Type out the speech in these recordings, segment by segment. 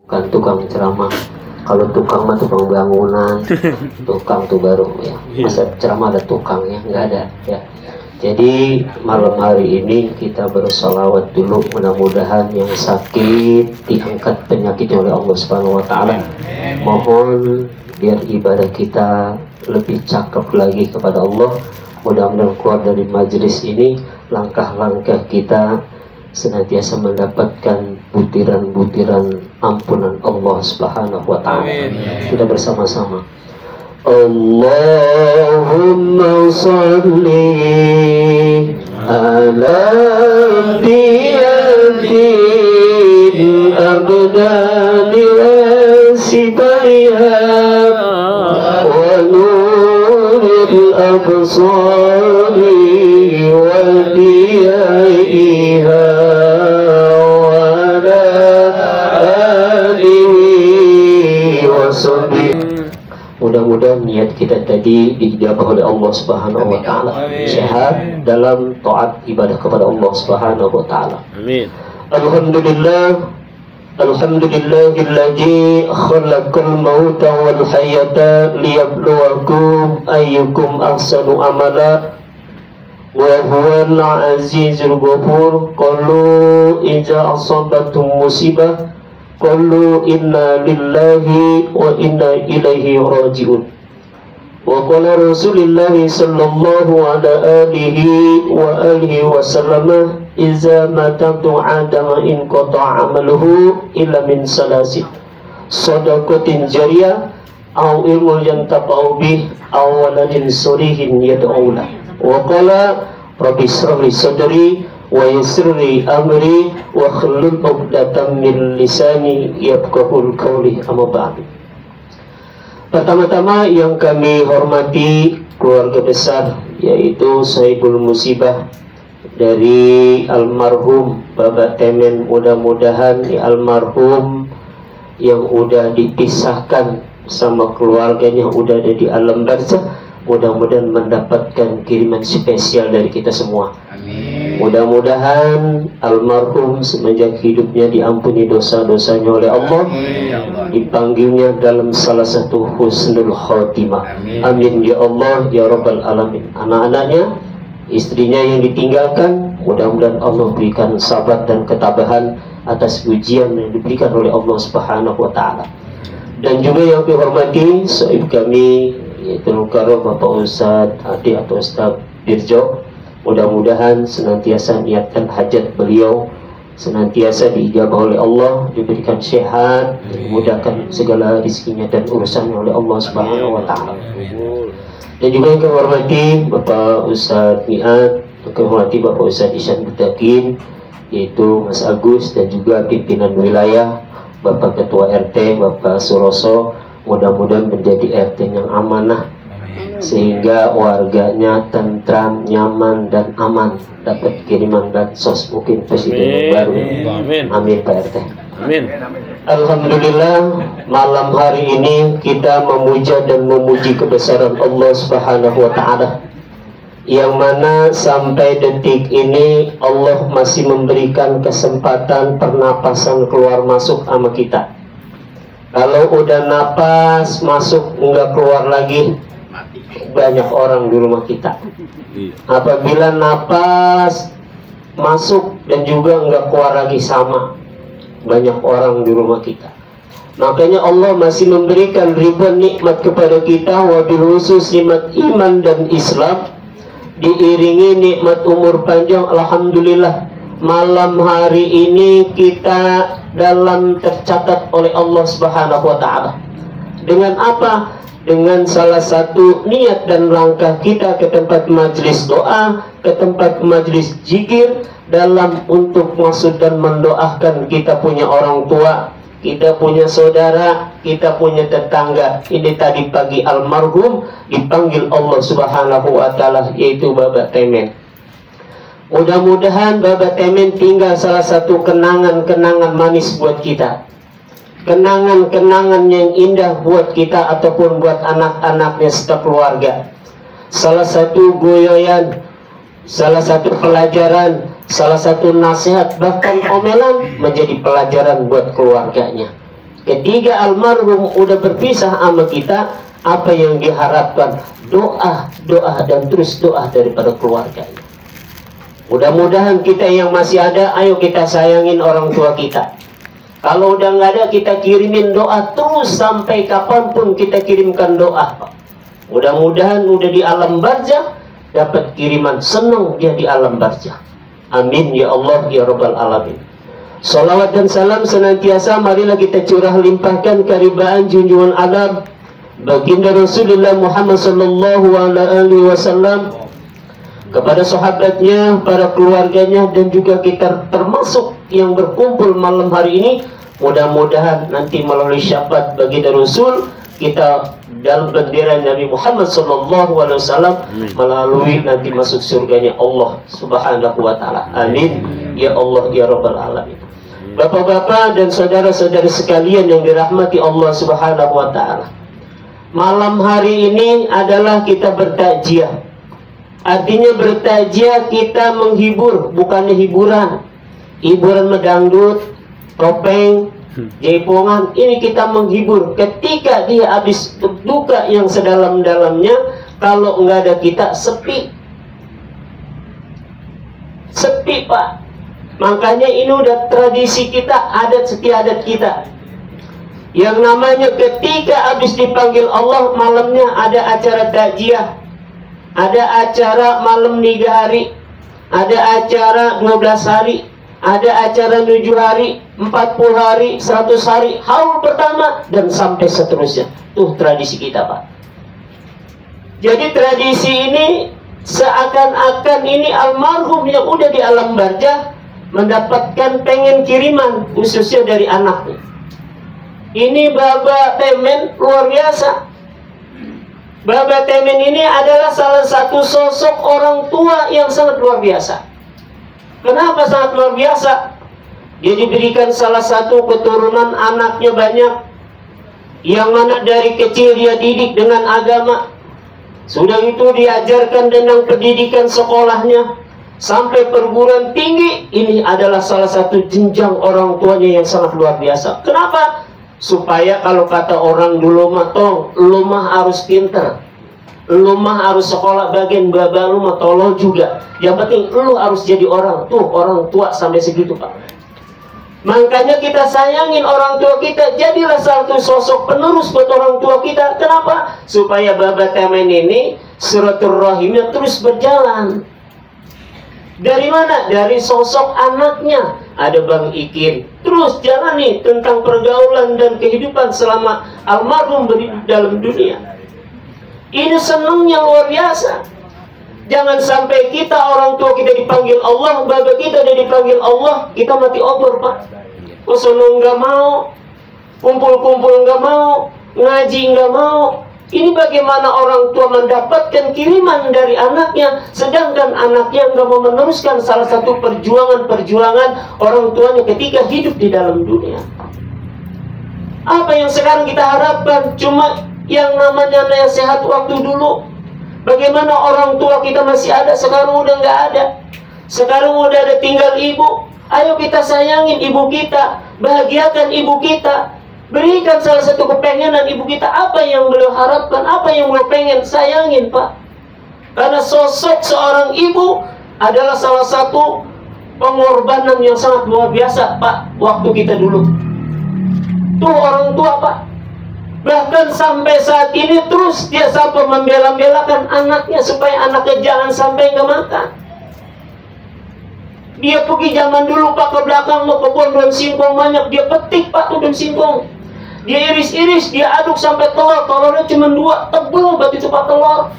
Bukan tukang ceramah. Kalau tukang mah tukang bangunan, tukang tuh baru ya. Masa ceramah ada tukang ya? Nggak ada ya. Jadi malam hari ini kita bersolawat dulu, mudah-mudahan yang sakit diangkat penyakitnya oleh Allah Subhanahu Wa Taala. Mohon biar ibadah kita lebih cakep lagi kepada Allah. Mudah-mudahan keluar dari majelis ini langkah-langkah kita senantiasa mendapatkan butiran-butiran ampunan Allah Subhanahu Wa Taala. Kita bersama-sama. Allahumma salli ala diyadin abdani wa sibaiha wa nuril absari wa diyaiha wa ala alihi wa sahbihi. Mudah-mudahan niat kita tadi dijabah oleh Allah Subhanahu Wa Taala, sehat dalam taat ibadah kepada Allah Subhanahu Wa Taala. Amin. Alhamdulillah, alhamdulillahilladzi khalaqal mauta wal hayata liyabluwakum ayyukum ahsanu amala wa huwal azizul ghafur. Qalu idza asabatum musibah qalu inna lillahi wa inna ilaihi raji'un. Wa qala Rasulullah sallallahu alaihi wa sallam iza matatu adama in qata'a amaluhu illa min salasin sadaqatin jariyah aw ilmun yantafa'u bih aw waladin solihin yad'u lahu. Wa qala rabbi ishrah li sadri wa yassir li amri wa hlul 'uqdatam min lisani yafqahul qawli. Amma ba'du. Pertama-tama yang kami hormati keluarga besar, yaitu sahibul musibah dari almarhum Bapak Temen. Mudah-mudahan almarhum yang udah dipisahkan sama keluarganya udah ada di alam barzakh, mudah-mudahan mendapatkan kiriman spesial dari kita semua. Amin. Mudah-mudahan almarhum semenjak hidupnya diampuni dosa-dosanya oleh Allah, dipanggilnya dalam salah satu husnul khotimah. Amin ya Allah ya Rabbal Alamin. Anak-anaknya, istrinya yang ditinggalkan, mudah-mudahan Allah berikan sabar dan ketabahan atas ujian yang diberikan oleh Allah Subhanahu Wa Taala. Dan juga yang dihormati sahib kami, yaitu Karom Bapak Ustadz Adi atau Ustadz Dirjo, mudah-mudahan senantiasa niatkan hajat beliau senantiasa diijabah oleh Allah, diberikan sehat, dimudahkan segala rezekinya dan urusannya oleh Allah Subhanahu Wa Taala. Dan juga yang kami hormati Bapak Ustadz Niat, yang kami hormati Bapak Ustadz Isyan Butakin, yaitu Mas Agus, dan juga pimpinan wilayah, Bapak Ketua RT, Bapak Suroso. Mudah-mudahan menjadi RT yang amanah, sehingga warganya tentram, nyaman, dan aman, dapat kiriman bansos mungkin presiden yang baru. Amin. Amin Pak RT. Amin. Alhamdulillah, malam hari ini kita memuja dan memuji kebesaran Allah Subhanahu Wa Taala, yang mana sampai detik ini Allah masih memberikan kesempatan pernapasan keluar masuk sama kita. Kalau udah napas masuk nggak keluar lagi, banyak orang di rumah kita. Apabila napas masuk dan juga nggak keluar lagi, sama banyak orang di rumah kita. Makanya Allah masih memberikan ribuan nikmat kepada kita, wabil khusus nikmat iman dan Islam, diiringi nikmat umur panjang. Alhamdulillah, malam hari ini kita dalam tercatat oleh Allah Subhanahu Wa Taala. Dengan apa? Dengan salah satu niat dan langkah kita ke tempat majelis doa, ke tempat majelis zikir, dalam untuk maksud dan mendoakan kita punya orang tua, kita punya saudara, kita punya tetangga. Ini tadi pagi almarhum dipanggil Allah Subhanahu Wa Taala, yaitu Bapak Temen. Mudah-mudahan Bapak Temen tinggal salah satu kenangan-kenangan manis buat kita, kenangan-kenangan yang indah buat kita ataupun buat anak-anaknya serta keluarga. Salah satu goyoyan, salah satu pelajaran, salah satu nasihat, bahkan omelan menjadi pelajaran buat keluarganya. Ketika almarhum udah berpisah sama kita, apa yang diharapkan? Doa, doa, dan terus doa daripada keluarganya. Mudah-mudahan kita yang masih ada, ayo kita sayangin orang tua kita. Kalau udah nggak ada, kita kirimin doa terus sampai kapanpun kita kirimkan doa. Mudah-mudahan udah di alam barzah dapat kiriman, senang dia di alam barzah. Amin ya Allah ya Rabbal Alamin. Salawat dan salam senantiasa marilah kita curah limpahkan karibaan junjungan alam baginda Rasulullah Muhammad sallallahu alaihi wasallam, kepada sahabatnya, para keluarganya, dan juga kita termasuk yang berkumpul malam hari ini. Mudah-mudahan nanti melalui syafaat baginda Rasul kita dalam bendera Nabi Muhammad sallallahu alaihi wasallam, melalui nanti masuk surganya Allah Subhanahu wa taala. Amin ya Allah ya Rabbal Alamin. Bapak-bapak dan saudara-saudari sekalian yang dirahmati Allah Subhanahu wa taala, malam hari ini adalah kita bertakziah. Artinya bertakziah kita menghibur, bukannya hiburan. Hiburan medangdut, topeng, jaipongan, ini kita menghibur. Ketika dia habis berduka yang sedalam-dalamnya, kalau nggak ada kita, sepi. Sepi, Pak. Makanya ini udah tradisi kita, adat istiadat kita. Yang namanya ketika habis dipanggil Allah, malamnya ada acara takziah, ada acara malam 3 hari, ada acara 12 hari, ada acara 7 hari, 40 hari, 100 hari, haul pertama, dan sampai seterusnya. Tuh tradisi kita, Pak. Jadi tradisi ini seakan-akan ini almarhum yang udah di alam barzah mendapatkan pengen kiriman, khususnya dari anaknya. Ini Baba Temen luar biasa. Baba Temen ini adalah salah satu sosok orang tua yang sangat luar biasa. Kenapa sangat luar biasa? Dia diberikan salah satu keturunan, anaknya banyak, yang mana dari kecil dia didik dengan agama. Sudah itu diajarkan tentang pendidikan sekolahnya sampai perguruan tinggi. Ini adalah salah satu jenjang orang tuanya yang sangat luar biasa. Kenapa? Supaya kalau kata orang dulu mah, tong, lu mah harus pinter, lu mah harus sekolah, bagian baba lu mah tolol juga. Yang penting lu harus jadi orang. Tuh orang tua sampai segitu, Pak. Makanya kita sayangin orang tua kita. Jadilah satu sosok penerus buat orang tua kita. Kenapa? Supaya Baba Temen ini silaturahimnya terus berjalan. Dari mana? Dari sosok anaknya. Ada Bang Ikin. Terus jalan nih tentang pergaulan dan kehidupan selama almarhum dalam dunia. Ini senangnya luar biasa. Jangan sampai kita orang tua kita dipanggil Allah, baba kita udah dipanggil Allah, kita mati obor, Pak. Kesono nggak mau, kumpul-kumpul nggak mau, ngaji nggak mau. Ini bagaimana orang tua mendapatkan kiriman dari anaknya, sedangkan anaknya nggak mau meneruskan salah satu perjuangan orang tuanya ketika hidup di dalam dunia. Apa yang sekarang kita harapkan? Cuma yang namanya nasihat waktu dulu. Bagaimana orang tua kita masih ada, sekarang udah nggak ada. Sekarang udah ada tinggal ibu. Ayo kita sayangin ibu kita, bahagiakan ibu kita. Berikan salah satu kepengenan ibu kita, apa yang beliau harapkan, apa yang beliau pengen, sayangin, Pak. Karena sosok seorang ibu adalah salah satu pengorbanan yang sangat luar biasa, Pak, waktu kita dulu. Tuh orang tua, Pak. Bahkan sampai saat ini terus dia sampai membela-belakan anaknya supaya anaknya jangan sampai nggak makan. Dia pergi zaman dulu, Pak, ke belakang mau ke pohon daun singkong banyak, dia petik, Pak, tuh daun singkong. Dia iris-iris, dia aduk sampai telur, telurnya cuma 2, tebel batu itu, Pak, telur.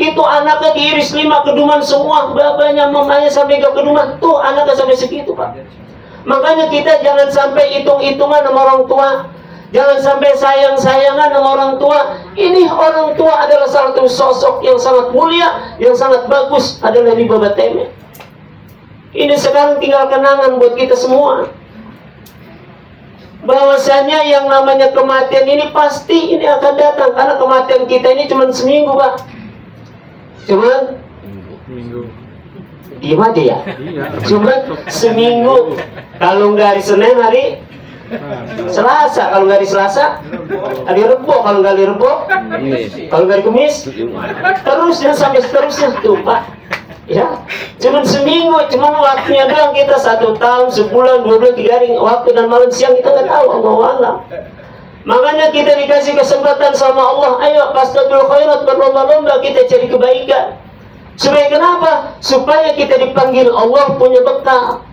Itu anaknya diiris 5 keduman semua, babanya, mamanya sampai ke keduman, tuh anaknya sampai segitu, Pak. Makanya kita jangan sampai hitung-hitungan sama orang tua, jangan sampai sayang-sayangan sama orang tua. Ini orang tua adalah salah satu sosok yang sangat mulia, yang sangat bagus, adalah di Baba Temen. Ini sekarang tinggal kenangan buat kita semua. Bahwasanya yang namanya kematian ini pasti ini akan datang. Karena kematian kita ini cuma seminggu, Pak. Cuman seminggu. Diam aja ya. Cuma seminggu. Kalau nggak hari Senin, hari Selasa, kalau nggak di Selasa, hari Rebo, kalau nggak di Rebo, kalau nggak di Kamis, terusnya sampai seterusnya tuh Pak. Ya, cuman seminggu, cuman waktunya doang kita 1 tahun, sebulan, 2 bulan, 3 hari, waktu dan malam siang kita nggak tahu, Allah alam. Makanya kita dikasih kesempatan sama Allah, ayo fastabiqul khairat, berlomba-lomba kita cari kebaikan. Supaya kenapa? Supaya kita dipanggil Allah punya bekal.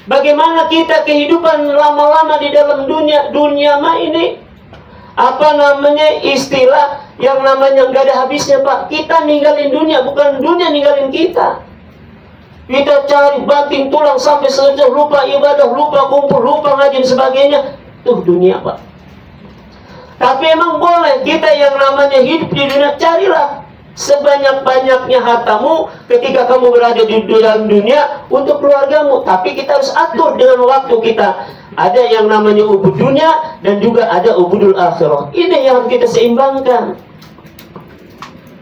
Bagaimana kita kehidupan lama-lama di dalam dunia mah ini apa namanya istilah yang namanya nggak ada habisnya Pak. Kita ninggalin dunia, bukan dunia ninggalin kita. Kita cari banting tulang sampai selesai, lupa ibadah, lupa kumpul, lupa ngaji dan sebagainya. Tuh dunia Pak. Tapi emang boleh kita yang namanya hidup di dunia, carilah sebanyak-banyaknya hartamu ketika kamu berada di dalam dunia untuk keluargamu. Tapi kita harus atur dengan waktu kita. Ada yang namanya ubud dunia dan juga ada ubudul akhirah. Ini yang harus kita seimbangkan.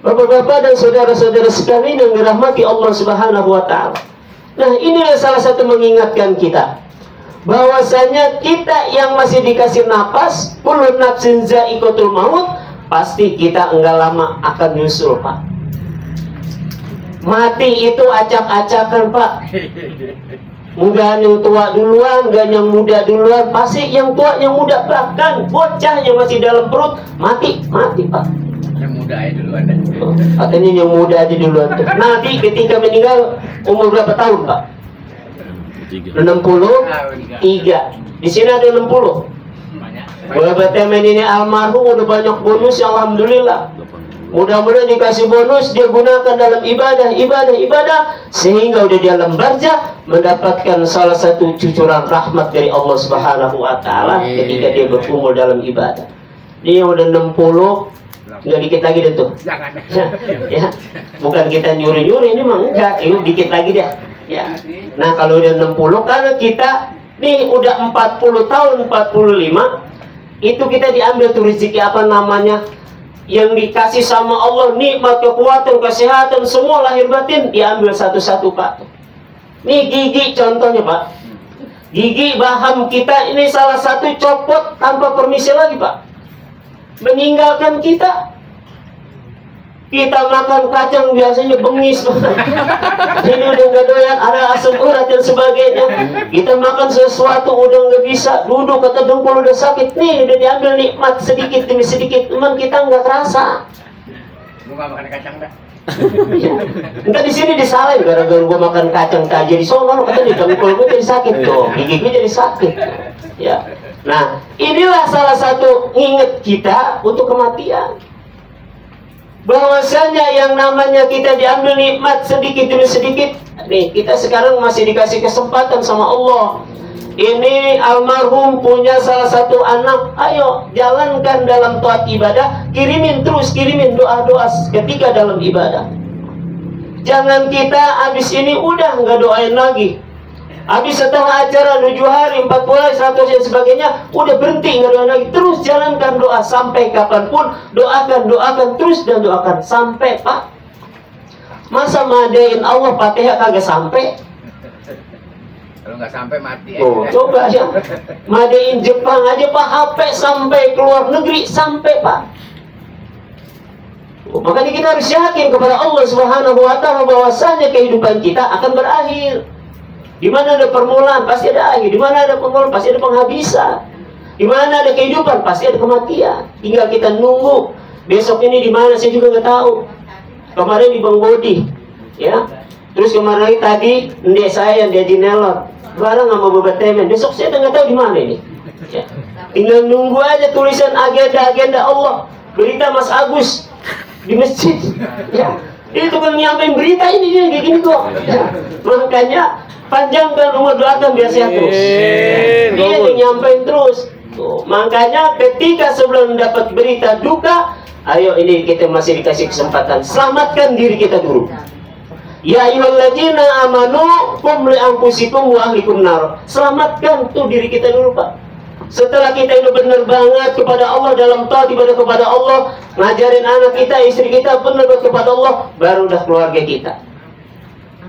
Bapak-bapak dan saudara-saudara sekalian yang dirahmati Allah Subhanahu wa Ta'ala. Nah, inilah salah satu mengingatkan kita bahwasanya kita yang masih dikasih napas, kullu nafsin za'iqatul maut, pasti kita enggak lama akan nyusul Pak. Mati itu acak-acakan Pak. Enggak yang tua duluan, enggak yang muda duluan, pasti yang tua yang muda, bahkan bocah yang masih dalam perut mati Pak. Yang muda aja duluan. Katanya yang muda aja duluan tuh. Nanti ketika meninggal umur berapa tahun Pak? 63. Di sini ada 60. Bapak temen ini almarhum udah banyak bonus, alhamdulillah. Mudah-mudahan dikasih bonus, dia gunakan dalam ibadah sehingga udah dia lembarja mendapatkan salah satu cucuran rahmat dari Allah Subhanahu wa Ta'ala ketika dia berkumpul dalam ibadah. Dia udah 60, nggak dikit lagi deh tuh. Ya, bukan kita nyuri-nyuri, ini mah enggak, ini dikit lagi deh. Ya. Nah kalau udah 60, karena kita nih udah 40 tahun, 45, itu kita diambil tuh rezeki apa namanya yang dikasih sama Allah, nikmat, kekuatan, kesehatan, semua lahir batin diambil satu-satu Pak. Nih gigi contohnya Pak. Gigi baham kita ini salah satu copot tanpa permisi lagi Pak. Meninggalkan kita. Kita makan kacang biasanya bengis. Ini udah nggak doyan, ada asam urat dan sebagainya. Kita makan sesuatu udah nggak bisa, duduk kata dengkul udah sakit. Nih udah diambil nikmat sedikit demi sedikit, teman kita nggak kerasa. Gua nggak makan kacang dah. Ya. Entar di sini disalahin gara-gara gua makan kacang tak jadi sono, katanya dengkul gua jadi sakit tuh, gigi gua jadi sakit. Ya. Nah, inilah salah satu nginget kita untuk kematian. Bahwasanya yang namanya kita diambil nikmat sedikit demi sedikit. Nih, kita sekarang masih dikasih kesempatan sama Allah. Ini almarhum punya salah satu anak. Ayo, jalankan dalam taat ibadah. Kirimin doa-doa ketika dalam ibadah. Jangan kita habis ini udah nggak doain lagi. Habis setelah acara 7 hari, 40 hari, 100 dan sebagainya, udah berhenti nggak doa lagi. Terus jalankan doa sampai kapanpun, doakan terus dan doakan sampai Pak. Masa madain Allah Fatihah kagak sampai? Kalau nggak sampai mati. Oh, coba ya, madain Jepang aja Pak, HP sampai keluar negeri sampai Pak. Oh, makanya kita harus yakin kepada Allah Subhanahu wa Ta'ala bahwasanya kehidupan kita akan berakhir. Di mana ada permulaan pasti ada akhir. Di mana ada permulaan pasti ada penghabisan. Di mana ada kehidupan pasti ada kematian. Tinggal kita nunggu. Besok ini di mana saya juga nggak tahu. Kemarin di Bang Bodi, ya. Terus kemarin lagi tadi ndek saya yang dia di Nelor bareng sama Bapak Temen. Besok saya nggak tahu di mana ini. Ya. Tinggal nunggu aja tulisan agenda Allah. Berita Mas Agus di masjid. Ya. Itu kan nyampein berita ini dia kayak gini kok. Ya. Makanya panjangkan umur, doakan biar sehat terus. Dia yang nyampein terus. Tuh, makanya ketika sebelum dapat berita duka, ayo ini kita masih dikasih kesempatan, selamatkan diri kita dulu. Ya ayyuhalladzina amanu qum li anfusikum wa ahlikum nar. Selamatkan tuh diri kita dulu Pak. Setelah kita ini benar banget kepada Allah dalam taat ibadah kepada Allah, ngajarin anak kita, istri kita benar kepada Allah, baru udah keluarga kita.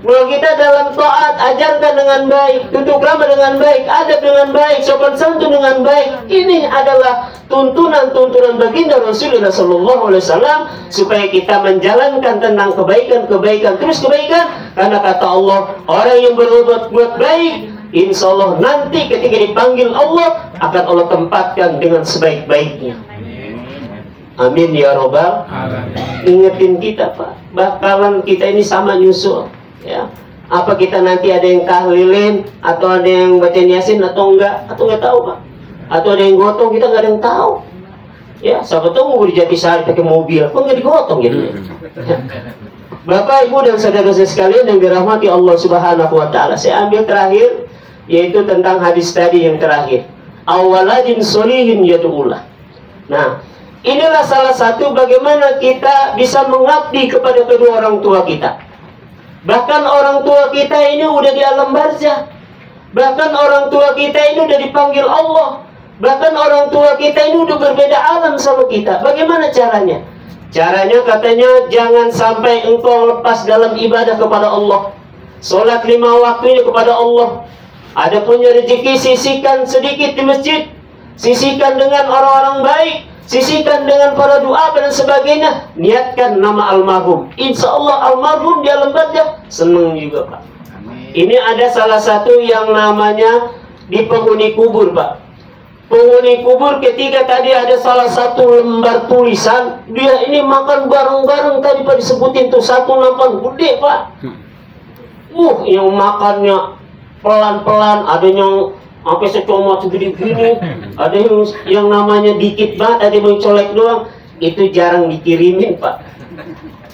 Bahwa kita dalam taat, ajarkan dengan baik, tutur ramah dengan baik, adab dengan baik, sopan santun dengan baik. Ini adalah tuntunan-tuntunan baginda Rasulullah SAW supaya kita menjalankan tentang kebaikan, terus kebaikan. Karena kata Allah, orang yang berbuat baik, insya Allah nanti ketika dipanggil Allah akan Allah tempatkan dengan sebaik-baiknya. Amin ya robbal alamin. Ingetin kita Pak, bakalan kita ini sama nyusul ya. Apa kita nanti ada yang tahlilin atau ada yang baca yasin atau enggak tahu Pak, atau ada yang gotong, kita nggak ada yang tahu ya. Siapa tahu mau di Jatisari pakai mobil kok nggak digotong gitu ya. Bapak Ibu dan saudara-saudara sekalian yang dirahmati Allah Subhanahu wa taala, saya ambil terakhir yaitu tentang hadis tadi yang terakhir, awaladin solihin yad'ullah. Nah, inilah salah satu bagaimana kita bisa mengabdi kepada kedua orang tua kita. Bahkan orang tua kita ini udah di alam barzah. Bahkan orang tua kita ini udah dipanggil Allah. Bahkan orang tua kita ini udah berbeda alam sama kita. Bagaimana caranya? Caranya katanya jangan sampai engkau lepas dalam ibadah kepada Allah. Sholat 5 waktunya kepada Allah. Ada punya rezeki, sisihkan sedikit di masjid. Sisihkan dengan orang-orang baik. Sisihkan dengan para doa dan sebagainya. Niatkan nama almarhum. Insya Allah almarhum di alam barzah senang juga Pak. Amin. Ini ada salah satu yang namanya di penghuni kubur Pak. Penghuni kubur ketika tadi ada salah satu lembar tulisan, dia ini makan bareng-bareng tadi Pak disebutin tuh satu nampan gede Pak. Yang makannya pelan-pelan, ada yang sampai secomot segede gini, ada yang namanya dikit banget, ada yang colek doang. Itu jarang dikirimin Pak.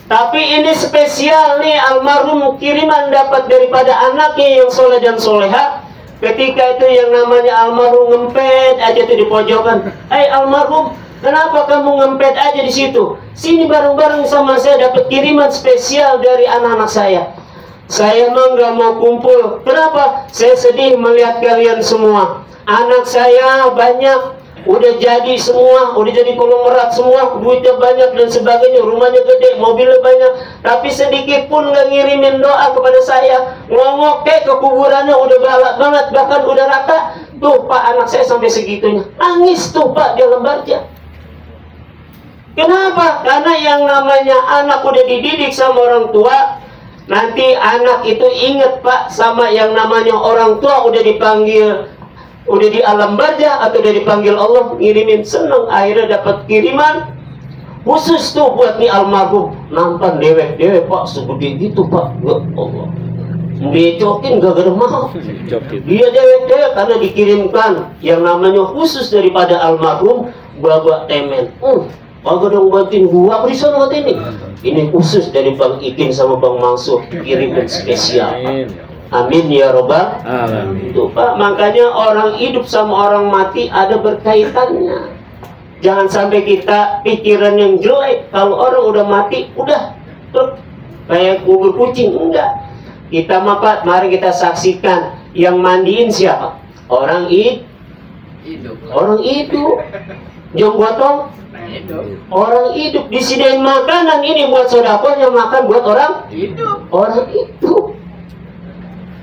Tapi ini spesial nih, almarhum kiriman dapat daripada anaknya yang soleh dan soleha. Ketika itu yang namanya almarhum ngempet aja tuh di pojokan. Almarhum, kenapa kamu ngempet aja di situ? Sini bareng-bareng sama saya, dapat kiriman spesial dari anak-anak saya. Saya mah nggak mau kumpul. Kenapa? Saya sedih melihat kalian semua. Anak saya banyak, udah jadi semua, udah jadi konglomerat semua, duitnya banyak dan sebagainya, rumahnya gede, mobilnya banyak, tapi sedikit pun nggak ngirimin doa kepada saya. Ngomong ke kuburannya udah galak banget, bahkan udah rata. Tuh Pak, anak saya sampai segitunya, nangis tuh Pak di alam barzah. Kenapa? Karena yang namanya anak udah dididik sama orang tua. Nanti anak itu inget Pak sama yang namanya orang tua udah dipanggil, udah di alam barzah atau udah dipanggil Allah, ngirimin seneng. Akhirnya dapat kiriman khusus tuh buat nih almarhum. Nampan dewek Pak, segede gitu Pak. Ya Allah, dicokin gak ada mau. Dia dewek karena dikirimkan yang namanya khusus daripada almarhum Bapak Temen. Agak dong bantuin gua berisan buat ini. Ini khusus dari Bang Ikin sama Bang Mansur, kiriman spesial. Amin ya robbal alamin. Tuh Pak, makanya orang hidup sama orang mati ada berkaitannya. Jangan sampai kita pikiran yang jelek. Kalau orang udah mati, udah tuh kayak kubur kucing. Enggak. Kita Pak, mari kita saksikan yang mandiin siapa? Orang hidup. Orang hidup. Yang gotong orang hidup. Disediain makanan ini buat sodako, yang makan buat orang hidup. Orang hidup.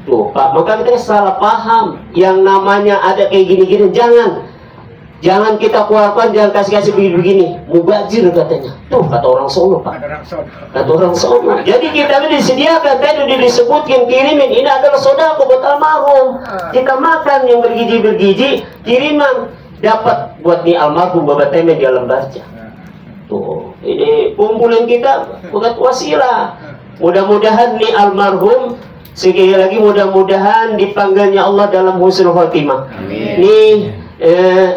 Tuh Pak, maka kita salah paham. Yang namanya ada kayak gini-gini, jangan kita keluarkan, jangan kasih begini-begini. Mubazir katanya. Tuh kata orang Solo Pak. Kata orang Solo. Jadi kita ini disediakan, tadi disebutkan kirimin. Ini adalah sodako buat almarhum. Kita makan yang bergizi-bergizi, kiriman dapat buat nih almarhum Bapak Temen di alam barzah. Tuh, ini kumpulan kita bukan wasilah. Mudah-mudahan nih almarhum sekali lagi mudah-mudahan dipanggilnya Allah dalam husnul khotimah. Nih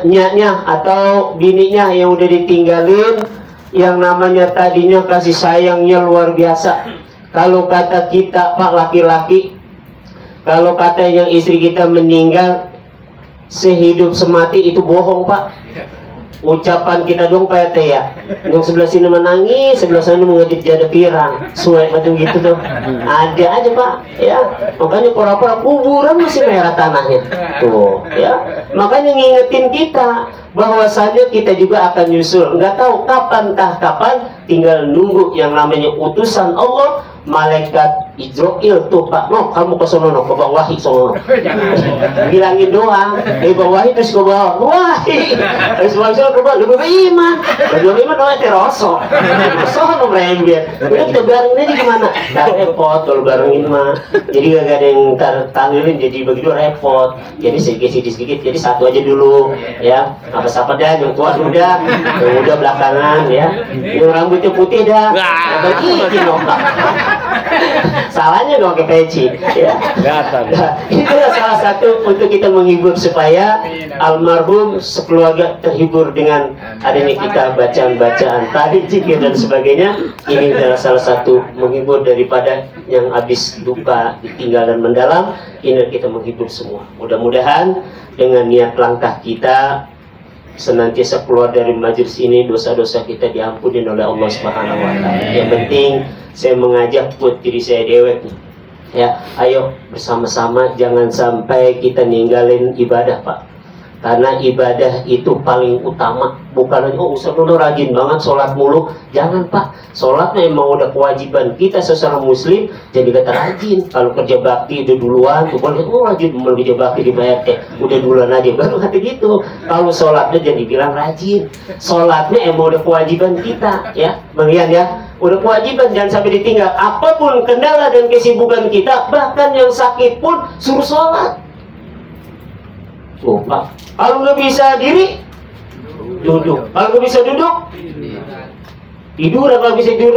nyaknya atau bininya yang udah ditinggalin, yang namanya tadinya kasih sayangnya luar biasa. Kalau kata kita Pak laki-laki, kalau kata yang istri kita meninggal sehidup semati itu bohong Pak. Ucapan kita dong Pak RT ya. Yang sebelah sini menangis, sebelah sana mengedip jada pirang, suai macam gitu tuh. Ada aja Pak ya. Makanya pura-pura kuburan masih merah tanahnya. Tuh ya. Makanya ngingetin kita bahwasanya kita juga akan nyusul. Nggak tahu kapan, tinggal nunggu yang namanya utusan Allah, malaikat Israel tuh Pak, no kamu ke sono, no ke Bang Wahid sono, Jangan. bilangin doang, Bang Wahid terus ke bawah, Wahid, terus Bang Wahid ke bawah, lu beriman, no terosok, sono merembet, udah kita barengin aja gimana, nggak repot kalau barengin mah, jadi gak ada yang tanggilin, jadi begitu repot, jadi sedikit, jadi satu aja dulu, ya, apa dah, yang tua udah, yang muda belakangan, ya, yang rambutnya putih dah, bagi nokak. Salahnya dong ke peci, ya. Nah, itulah salah satu untuk kita menghibur supaya almarhum sekeluarga terhibur dengan adanya kita bacaan-bacaan tadi zikir dan sebagainya. Ini adalah salah satu menghibur daripada yang habis duka ditinggal dan mendalam. Ini kita menghibur semua. Mudah-mudahan dengan niat langkah kita senantiasa keluar dari majelis ini, dosa-dosa kita diampuni oleh Allah Subhanahu wa taala. Yang penting saya mengajak buat diri saya dewek, ya, ayo bersama-sama jangan sampai kita ninggalin ibadah Pak, karena ibadah itu paling utama. Bukan oh Ustaz Dono rajin banget sholat mulu, jangan Pak, sholatnya emang udah kewajiban kita seorang muslim, jadi kata rajin. Kalau kerja bakti udah duluan tuh boleh, oh rajin mau kerja bakti di PRT udah duluan aja baru kata gitu. Kalau sholatnya jadi bilang rajin, sholatnya emang udah kewajiban kita, ya Bang Ian, ya udah kewajiban, jangan sampai ditinggal. Apapun kendala dan kesibukan kita, bahkan yang sakit pun suruh sholat. Tuh Pak, kalau nggak bisa diri, duduk. Kalau nggak bisa duduk, tidur. Kalau bisa tidur,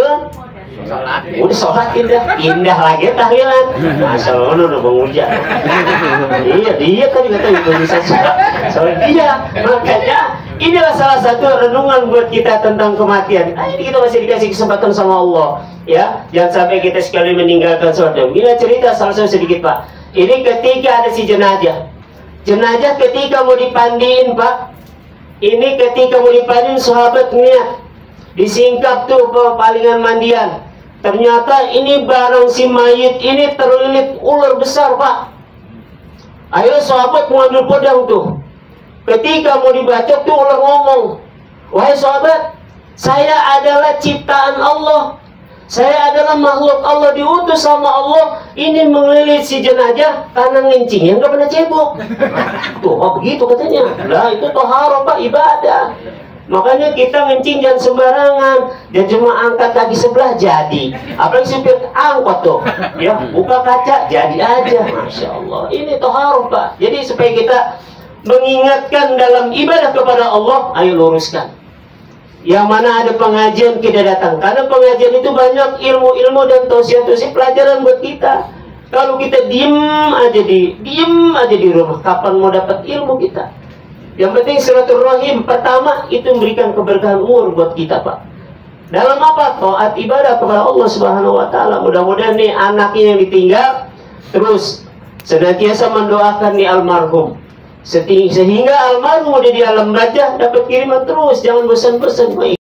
udah sholatin dah. Indah lagi tahlilan. Masya Allah, udah mengujar. Iya, dia kan juga tahu bisa sholat dia. Makanya inilah salah satu renungan buat kita tentang kematian. Ini kita masih dikasih kesempatan sama Allah, ya. Jangan sampai kita sekali meninggalkan sholat. Bila cerita salah satu sedikit Pak. Ini ketika ada si jenazah. Jenazah ketika mau dipandiin Pak, ini ketika mau dipandiin sahabat niat disingkap tuh palingan mandian, ternyata ini barang si mayit ini terlilit ular besar Pak. Ayo sahabat mengambil pedang tuh, ketika mau dibacok tuh ular ngomong, wahai sahabat, saya adalah ciptaan Allah, saya adalah makhluk Allah, diutus sama Allah, ini mengelilit si jenazah karena ngencingnya nggak pernah cebok. Tuh, oh begitu katanya. Lah itu toharo Pak, ibadah. Makanya kita ngencing jangan sembarangan, dan cuma angkat kaki sebelah jadi. Apalagi supir angkot tuh, ya buka kaca jadi aja. Masya Allah, ini toharo Pak. Jadi supaya kita mengingatkan dalam ibadah kepada Allah, ayo luruskan. Yang mana ada pengajian kita datang, karena pengajian itu banyak ilmu-ilmu dan tausiah-tausiah pelajaran buat kita. Kalau kita diem aja di rumah, kapan mau dapat ilmu kita? Yang penting silaturahim pertama itu memberikan keberkahan umur buat kita Pak. Dalam apa? Taat ibadah kepada Allah Subhanahu wa taala. Mudah-mudahan nih anaknya yang ditinggal terus senantiasa mendoakan nih almarhum, sehingga almarhum udah di alam barzah dapat kiriman terus, jangan bosan-bosan.